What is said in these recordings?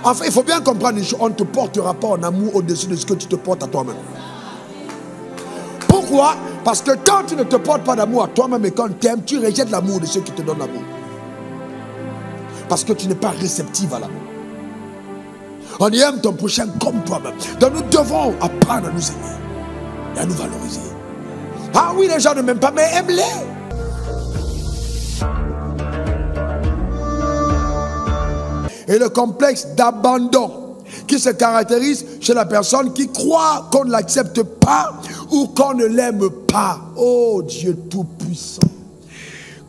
Enfin, il faut bien comprendre une chose. On ne te portera pas en amour au-dessus de ce que tu te portes à toi-même. Pourquoi? Parce que quand tu ne te portes pas d'amour à toi-même et quand tu aimes, tu rejettes l'amour de ceux qui te donnent l'amour. Parce que tu n'es pas réceptive à l'amour. On aime ton prochain comme toi-même. Donc nous devons apprendre à nous aimer et à nous valoriser. Ah oui, les gens ne m'aiment pas, mais aime-les. Et le complexe d'abandon qui se caractérise chez la personne qui croit qu'on ne l'accepte pas ou qu'on ne l'aime pas. Oh Dieu Tout-Puissant.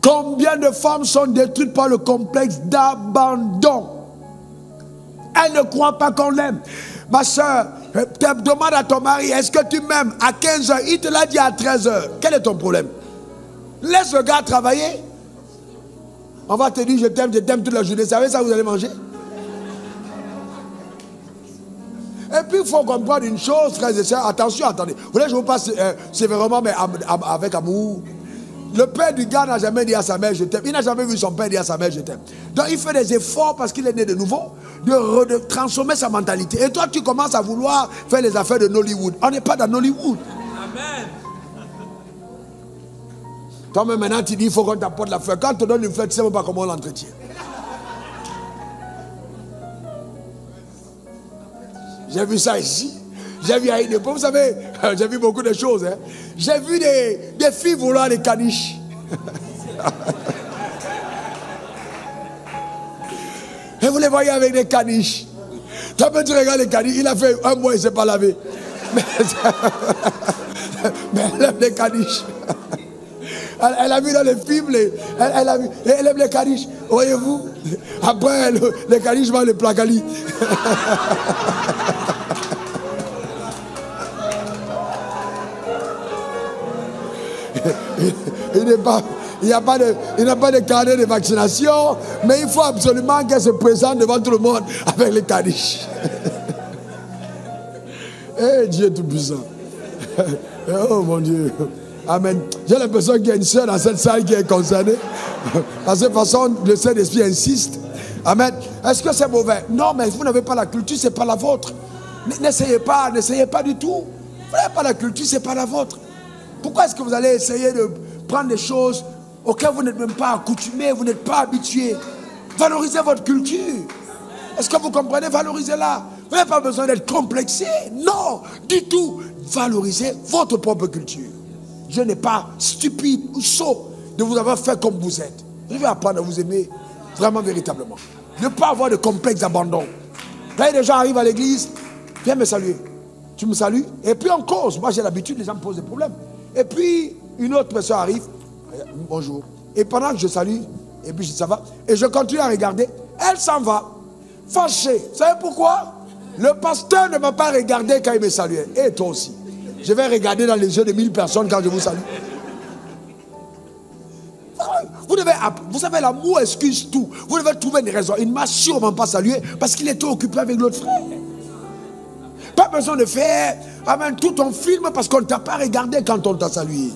Combien de femmes sont détruites par le complexe d'abandon? Elles ne croient pas qu'on l'aime. Ma soeur, demande à ton mari, est-ce que tu m'aimes? À 15 h, il te l'a dit à 13 h. Quel est ton problème? Laisse le gars travailler. On va te dire je t'aime toute la journée. Vous savez ça, vous allez manger? Et puis il faut comprendre une chose, frères et sœurs. Attention, attendez. Vous voulez que je vous passe sévèrement, mais avec amour? Le père du gars n'a jamais dit à sa mère je t'aime. Il n'a jamais vu son père dire à sa mère je t'aime. Donc il fait des efforts parce qu'il est né de nouveau de transformer sa mentalité. Et toi tu commences à vouloir faire les affaires de Nollywood. On n'est pas dans Nollywood. Amen. Toi-même maintenant tu dis il faut qu'on t'apporte la fleur. Quand on te donne une fleur, tu ne sais même pas comment on l'entretient. J'ai vu ça ici. J'ai vu à une époque, vous savez, j'ai vu beaucoup de choses. Hein. J'ai vu des filles vouloir des caniches. Et vous les voyez avec des caniches. Toi, tu regardes les caniches, il a fait un mois, il ne s'est pas lavé. Mais elle aime les caniches. Elle a vu dans les films, elle aime les caniches. Voyez-vous? Après, les caniches vont les placalis. Il n'a pas de carnet de vaccination, mais il faut absolument qu'elle se présente devant tout le monde avec les caniches. Eh Dieu Tout-Puissant. Oh mon Dieu. Amen. J'ai l'impression qu'il y a une sœur dans cette salle qui est concernée. Parce que de toute façon, le Saint-Esprit insiste. Amen. Est-ce que c'est mauvais? Non, mais vous n'avez pas la culture, ce n'est pas la vôtre. N'essayez pas du tout. Vous n'avez pas la culture, ce n'est pas la vôtre. Pourquoi est-ce que vous allez essayer de prendre des choses auxquelles vous n'êtes même pas accoutumés, vous n'êtes pas habitués? Valorisez votre culture. Est-ce que vous comprenez? Valorisez-la. Vous n'avez pas besoin d'être complexé. Non, du tout. Valorisez votre propre culture. Je n'ai pas stupide ou sot de vous avoir fait comme vous êtes. Je vais apprendre à vous aimer vraiment véritablement. Ne pas avoir de complexe d'abandon. Quand les gens arrivent à l'église, viens me saluer. Tu me salues et puis on cause. Moi j'ai l'habitude, les gens me posent des problèmes. Et puis une autre personne arrive, bonjour. Et pendant que je salue, et puis je dis ça va, et je continue à regarder, elle s'en va, fâchée. Vous savez pourquoi? Le pasteur ne m'a pas regardé quand il me saluait. Et toi aussi. Je vais regarder dans les yeux de 1000 personnes quand je vous salue. Vous savez, l'amour excuse tout. Vous devez trouver une raison. Il ne m'a sûrement pas salué parce qu'il était occupé avec l'autre frère. Pas besoin de faire tout ton film parce qu'on ne t'a pas regardé quand on t'a salué.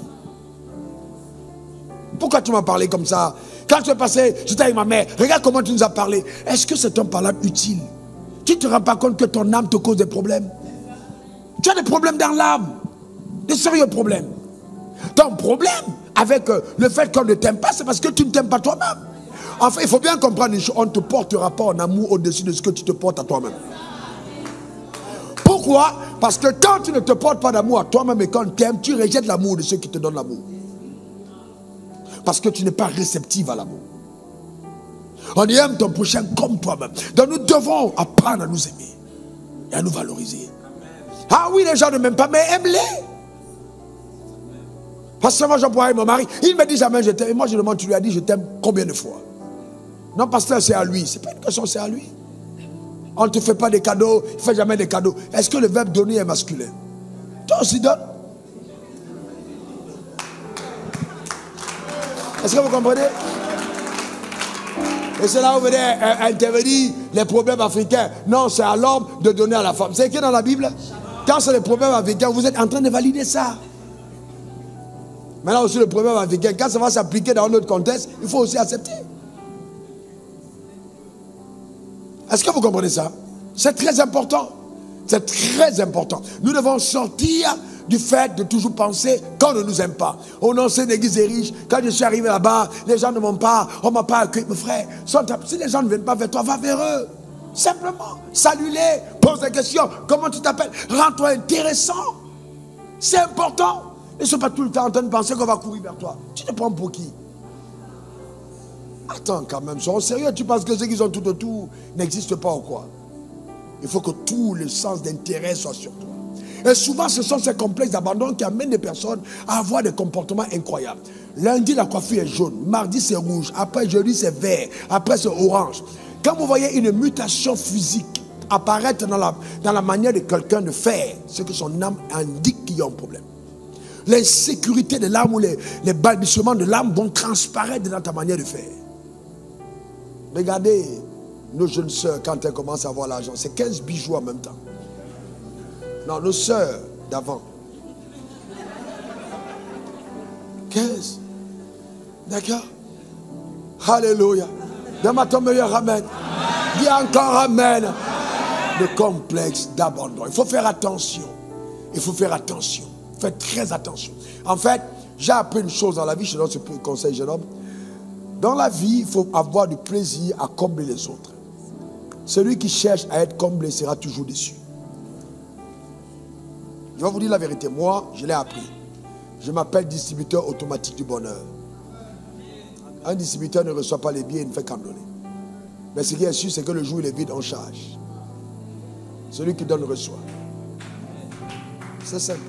Pourquoi tu m'as parlé comme ça? Quand tu es passé, j'étais avec ma mère. Regarde comment tu nous as parlé. Est-ce que c'est un parlable utile? Tu ne te rends pas compte que ton âme te cause des problèmes? Tu as des problèmes dans l'âme. Des sérieux problèmes. Ton problème avec le fait qu'on ne t'aime pas, c'est parce que tu ne t'aimes pas toi-même. Enfin, il faut bien comprendre une chose. On ne te portera pas en amour au-dessus de ce que tu te portes à toi-même. Pourquoi? Parce que quand tu ne te portes pas d'amour à toi-même et quand tu aimes, tu rejettes l'amour de ceux qui te donnent l'amour. Parce que tu n'es pas réceptive à l'amour. On aime ton prochain comme toi-même. Donc nous devons apprendre à nous aimer et à nous valoriser. Ah oui, les gens ne m'aiment pas, mais aime-les. Parce que moi, j'emploie avec mon mari, il me dit jamais je t'aime. Et moi, je demande, tu lui as dit je t'aime combien de fois? Non, pasteur, c'est à lui. Ce n'est pas une question, c'est à lui. On ne te fait pas des cadeaux, il ne fait jamais des cadeaux. Est-ce que le verbe donner est masculin? Toi aussi donne. Est-ce que vous comprenez? Et c'est là où vous venez intervenir les problèmes africains. Non, c'est à l'homme de donner à la femme. C'est écrit dans la Bible. Quand c'est les problèmes africains, vous êtes en train de valider ça. Maintenant aussi le problème africain, quand ça va s'appliquer dans notre contexte, il faut aussi accepter. Est-ce que vous comprenez ça? C'est très important. C'est très important. Nous devons sortir du fait de toujours penser qu'on ne nous aime pas. Oh non, c'est une église des riches. Quand je suis arrivé là-bas, les gens ne m'ont pas, on ne m'a pas accueilli. Mes frères, si les gens ne viennent pas vers toi, va vers eux. Simplement, salue-les, pose des questions. Comment tu t'appelles? Rends-toi intéressant. C'est important. Ils ne sont pas tout le temps en train de penser qu'on va courir vers toi. Tu te prends pour qui? Attends quand même, sois sérieux. Tu penses que ceux qui sont tout autour n'existent pas ou quoi? Il faut que tout le sens d'intérêt soit sur toi. Et souvent, ce sont ces complexes d'abandon qui amènent les personnes à avoir des comportements incroyables. Lundi, la coiffure est jaune. Mardi, c'est rouge. Après, jeudi, c'est vert. Après, c'est orange. Quand vous voyez une mutation physique apparaître dans la manière de quelqu'un de faire, c'est que son âme indique qu'il y a un problème. L'insécurité de l'âme ou les balbutiements de l'âme vont transparaître dans ta manière de faire. Regardez nos jeunes sœurs quand elles commencent à avoir l'argent. C'est 15 bijoux en même temps. Non, nos sœurs d'avant. 15. D'accord? Alléluia. Donne-moi ton meilleur amen. Dis encore amen. Le complexe d'abandon. Il faut faire attention. Il faut faire attention. Faites très attention. En fait, j'ai appris une chose dans la vie. Je donne ce conseil, jeune homme. Dans la vie, il faut avoir du plaisir à combler les autres. Celui qui cherche à être comblé sera toujours déçu. Je vais vous dire la vérité. Moi, je l'ai appris. Je m'appelle distributeur automatique du bonheur. Un distributeur ne reçoit pas les billets, il ne fait qu'en donner. Mais ce qui est sûr, c'est que le jour où il est vide, on charge. Celui qui donne reçoit. C'est simple.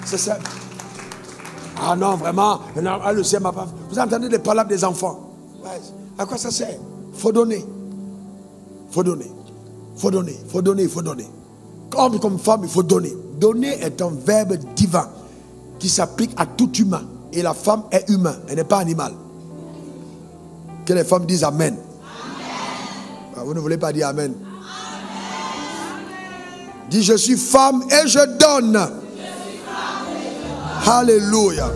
C'est simple. Ah non, vraiment, le ciel m'a pas... Vous entendez les palabres des enfants? Ouais. À quoi ça sert? Il faut donner. Il faut donner. Il faut donner. Il faut donner. Il faut donner. Homme comme femme, il faut donner. Donner est un verbe divin qui s'applique à tout humain. Et la femme est humain, elle n'est pas animale. Que les femmes disent amen. Ah, vous ne voulez pas dire amen? Dis, je suis femme et je donne. Alléluia.